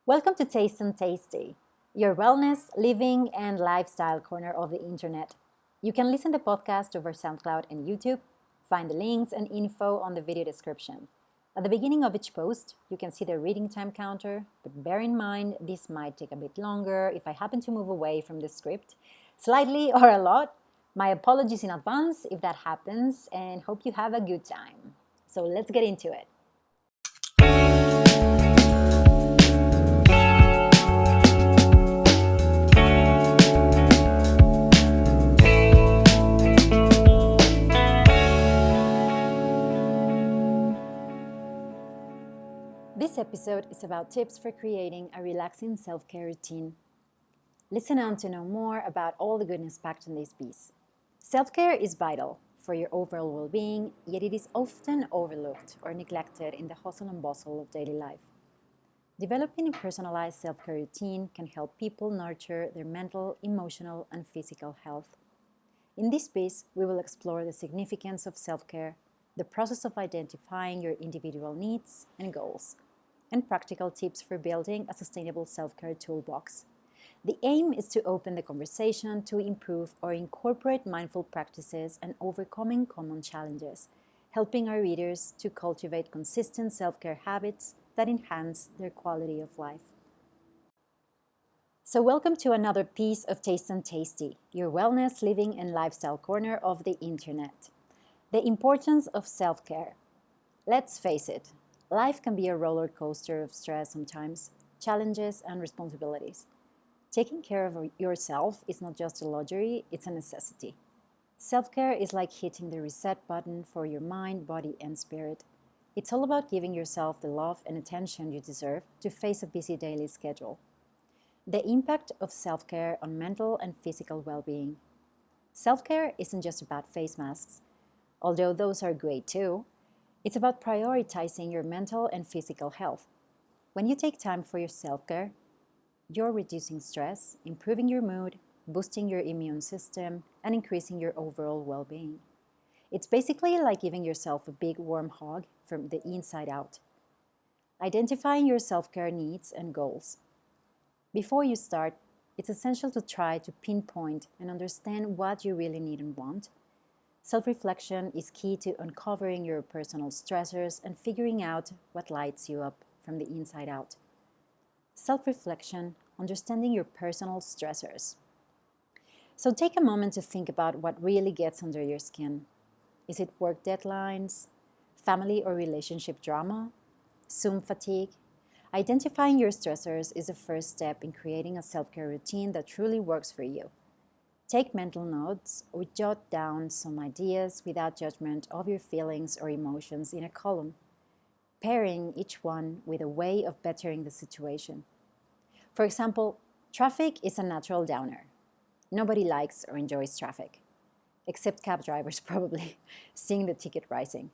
Welcome to Taste and Tasty, your wellness, living, and lifestyle corner of the internet. You can listen to the podcast over Soundcloud and YouTube. Find the links and info on the video description. At the beginning of each post, you can see the reading time counter, but bear in mind this might take a bit longer if I happen to move away from the script, slightly or a lot. My apologies in advance if that happens, and hope you have a good time. So let's get into it. This episode is about tips for creating a relaxing self-care routine. Listen on to know more about all the goodness packed in this piece. Self-care is vital for your overall well-being, yet it is often overlooked or neglected in the hustle and bustle of daily life. Developing a personalized self-care routine can help people nurture their mental, emotional, and physical health. In this piece, we will explore the significance of self-care, the process of identifying your individual needs and goals, and practical tips for building a sustainable self-care toolbox. The aim is to open the conversation to improve or incorporate mindful practices and overcoming common challenges, helping our readers to cultivate consistent self-care habits that enhance their quality of life. So welcome to another piece of Taste and Tasty, your wellness, living, and lifestyle corner of the internet. The importance of self-care. Let's face it, life can be a roller coaster of stress sometimes, challenges and responsibilities. Taking care of yourself is not just a luxury, it's a necessity. Self-care is like hitting the reset button for your mind, body, and spirit. It's all about giving yourself the love and attention you deserve to face a busy daily schedule. The impact of self-care on mental and physical well-being. Self-care isn't just about face masks, although those are great too. It's about prioritizing your mental and physical health. When you take time for your self-care, you're reducing stress, improving your mood, boosting your immune system, and increasing your overall well-being. It's basically like giving yourself a big warm hug from the inside out. Identifying your self-care needs and goals. Before you start, it's essential to try to pinpoint and understand what you really need and want. Self-reflection is key to uncovering your personal stressors and figuring out what lights you up from the inside out. Self-reflection, understanding your personal stressors. So take a moment to think about what really gets under your skin. Is it work deadlines, family or relationship drama, Zoom fatigue? Identifying your stressors is the first step in creating a self-care routine that truly works for you. Take mental notes or jot down some ideas without judgment of your feelings or emotions in a column, pairing each one with a way of bettering the situation. For example, traffic is a natural downer. Nobody likes or enjoys traffic, except cab drivers probably, seeing the ticket rising.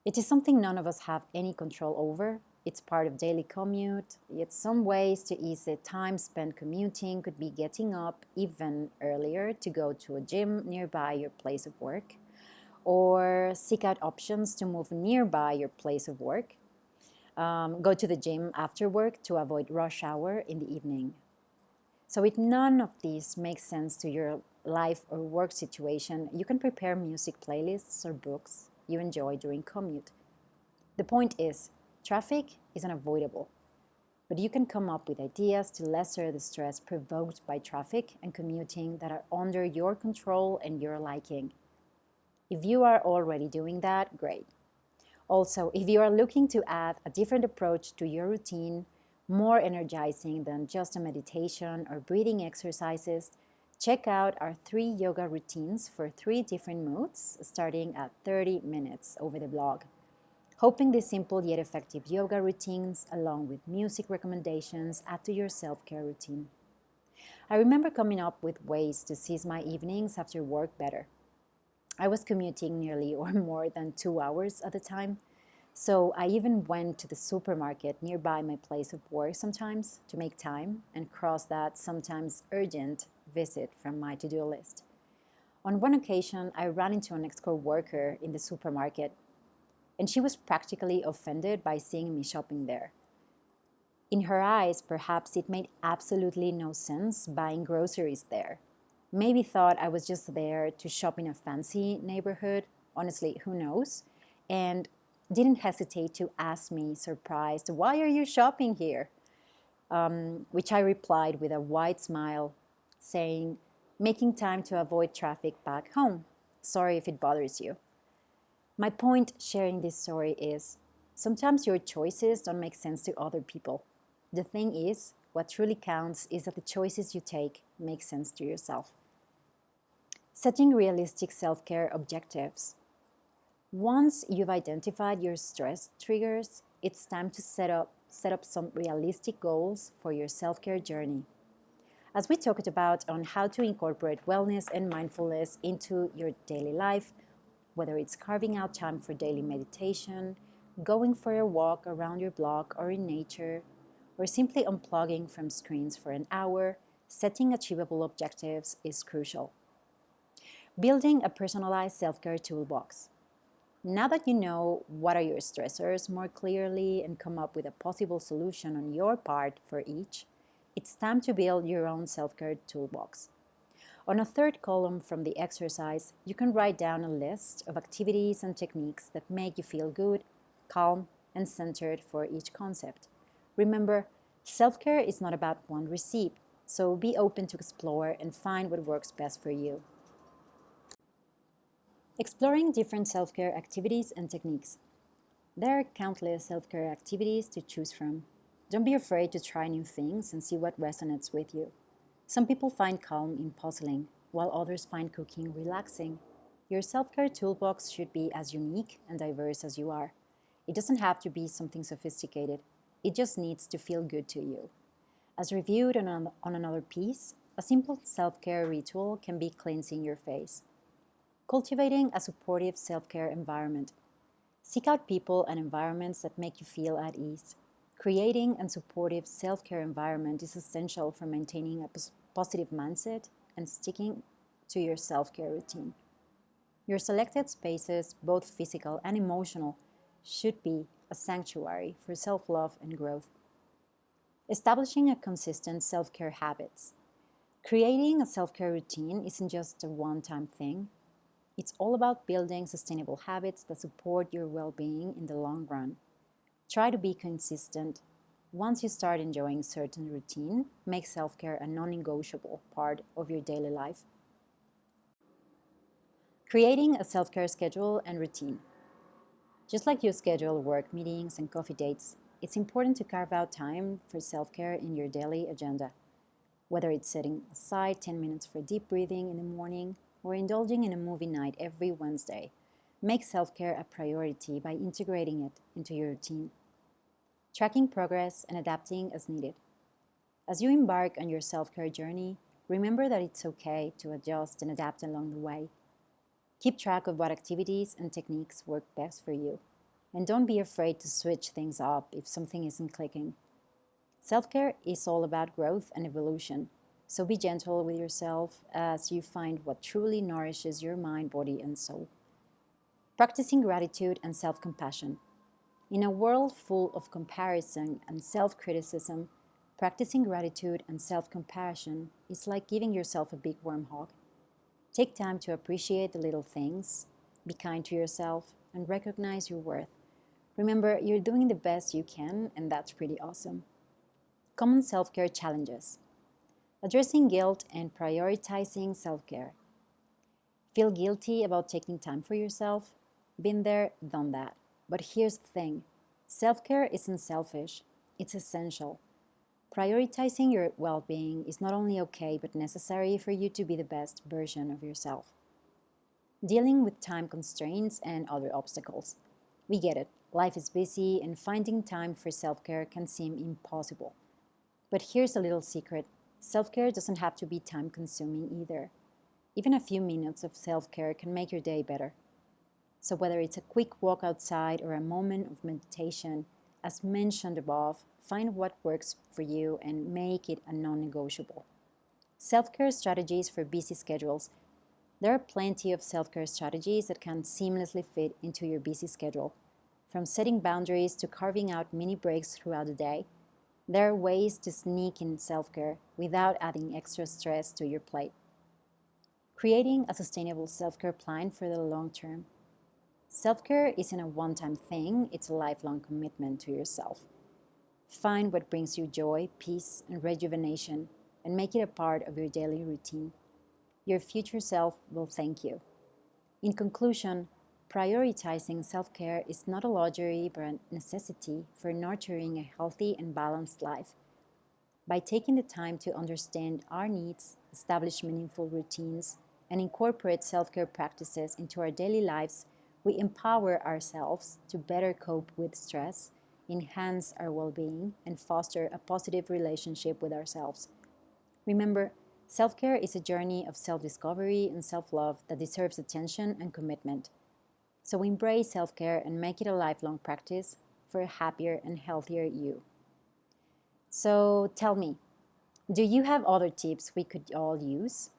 It is something none of us have any control over. It's part of daily commute, yet some ways to ease the time spent commuting could be getting up even earlier to go to a gym nearby your place of work, or seek out options to move nearby your place of work. Go to the gym after work to avoid rush hour in the evening. So if none of these makes sense to your life or work situation, you can prepare music playlists or books you enjoy during commute. The point is, traffic is unavoidable, but you can come up with ideas to lessen the stress provoked by traffic and commuting that are under your control and your liking. If you are already doing that, great. Also, if you are looking to add a different approach to your routine, more energizing than just a meditation or breathing exercises, check out our 3 yoga routines for 3 different moods, starting at 30 minutes over the blog. Hoping these simple yet effective yoga routines, along with music recommendations, add to your self-care routine. I remember coming up with ways to seize my evenings after work better. I was commuting nearly or more than 2 hours at a time, so I even went to the supermarket nearby my place of work sometimes to make time and cross that sometimes urgent visit from my to-do list. On one occasion, I ran into an ex-coworker in the supermarket, and she was practically offended by seeing me shopping there. In her eyes, perhaps it made absolutely no sense buying groceries there. Maybe thought I was just there to shop in a fancy neighborhood. Honestly, who knows? And didn't hesitate to ask me, surprised, "Why are you shopping here?" Which I replied with a wide smile, saying, "Making time to avoid traffic back home. Sorry if it bothers you." My point sharing this story is sometimes your choices don't make sense to other people. The thing is, what truly counts is that the choices you take make sense to yourself. Setting realistic self care objectives. Once you've identified your stress triggers, it's time to set up some realistic goals for your self care journey. As we talked about on how to incorporate wellness and mindfulness into your daily life, whether it's carving out time for daily meditation, going for a walk around your block or in nature, or simply unplugging from screens for an hour, setting achievable objectives is crucial. Building a personalized self care toolbox. Now that you know what are your stressors more clearly and come up with a possible solution on your part for each, it's time to build your own self care toolbox. On a third column from the exercise, you can write down a list of activities and techniques that make you feel good, calm, and centered for each concept. Remember, self care is not about one recipe, so be open to explore and find what works best for you. Exploring different self care activities and techniques. There are countless self care activities to choose from. Don't be afraid to try new things and see what resonates with you. Some people find calm in puzzling, while others find cooking relaxing. Your self care toolbox should be as unique and diverse as you are. It doesn't have to be something sophisticated, it just needs to feel good to you. As reviewed on another piece, a simple self care ritual can be cleansing your face. Cultivating a supportive self care environment. Seek out people and environments that make you feel at ease. Creating a supportive self care environment is essential for maintaining a positive mindset and sticking to your self care routine. Your selected spaces, both physical and emotional, should be a sanctuary for self love and growth. Establishing a consistent self care habits. Creating a self care routine isn't just a one time thing. It's all about building sustainable habits that support your well being in the long run. Try to be consistent. Once you start enjoying certain routine, make self care a non negotiable part of your daily life. Creating a self care schedule and routine. Just like you schedule work meetings and coffee dates, it's important to carve out time for self care in your daily agenda. Whether it's setting aside 10 minutes for deep breathing in the morning or indulging in a movie night every Wednesday, make self care a priority by integrating it into your routine. Tracking progress and adapting as needed. As you embark on your self care journey, remember that it's okay to adjust and adapt along the way. Keep track of what activities and techniques work best for you, and don't be afraid to switch things up if something isn't clicking. Self care is all about growth and evolution, so be gentle with yourself as you find what truly nourishes your mind, body, and soul. Practicing gratitude and self compassion. In a world full of comparison and self criticism, practicing gratitude and self compassion is like giving yourself a big warm hug. Take time to appreciate the little things, be kind to yourself, and recognize your worth. Remember, you're doing the best you can, and that's pretty awesome. Common self care challenges. Addressing guilt and prioritizing self care. Feel guilty about taking time for yourself? Been there, done that. But here's the thing, self care isn't selfish, it's essential. Prioritizing your well being is not only okay but necessary for you to be the best version of yourself. Dealing with time constraints and other obstacles. We get it, life is busy and finding time for self care can seem impossible. But here's a little secret, self care doesn't have to be time consuming either. Even a few minutes of self care can make your day better. So, whether it's a quick walk outside or a moment of meditation, as mentioned above, find what works for you and make it a non negotiable. Self care strategies for busy schedules. There are plenty of self care strategies that can seamlessly fit into your busy schedule. From setting boundaries to carving out mini breaks throughout the day, There are ways to sneak in self-care without adding extra stress to your plate. Creating a sustainable self-care plan for the long term. Self-care isn't a one-time thing, it's a lifelong commitment to yourself. Find what brings you joy, peace, and rejuvenation, and make it a part of your daily routine. Your future self will thank you. In conclusion, prioritizing self care is not a luxury but a necessity for nurturing a healthy and balanced life. By taking the time to understand our needs, establish meaningful routines, and incorporate self care practices into our daily lives, we empower ourselves to better cope with stress, enhance our well being, and foster a positive relationship with ourselves. Remember, self care is a journey of self discovery and self love that deserves attention and commitment. So embrace self care and make it a lifelong practice for a happier and healthier you. So tell me, do you have other tips we could all use?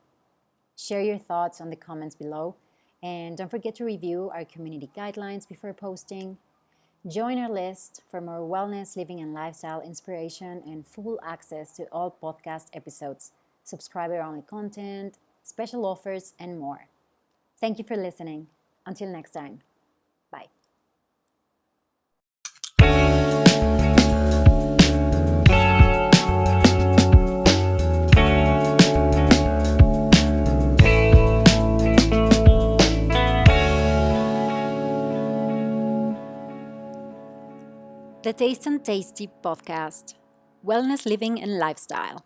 Share your thoughts on the comments below. And don't forget to review our community guidelines before posting. Join our list for more wellness, living, and lifestyle inspiration and full access to all podcast episodes, subscriber-only content, special offers, and more. Thank you for listening. Until next time. Bye. The Taste and Tasty podcast, Wellness, Living, and Lifestyle.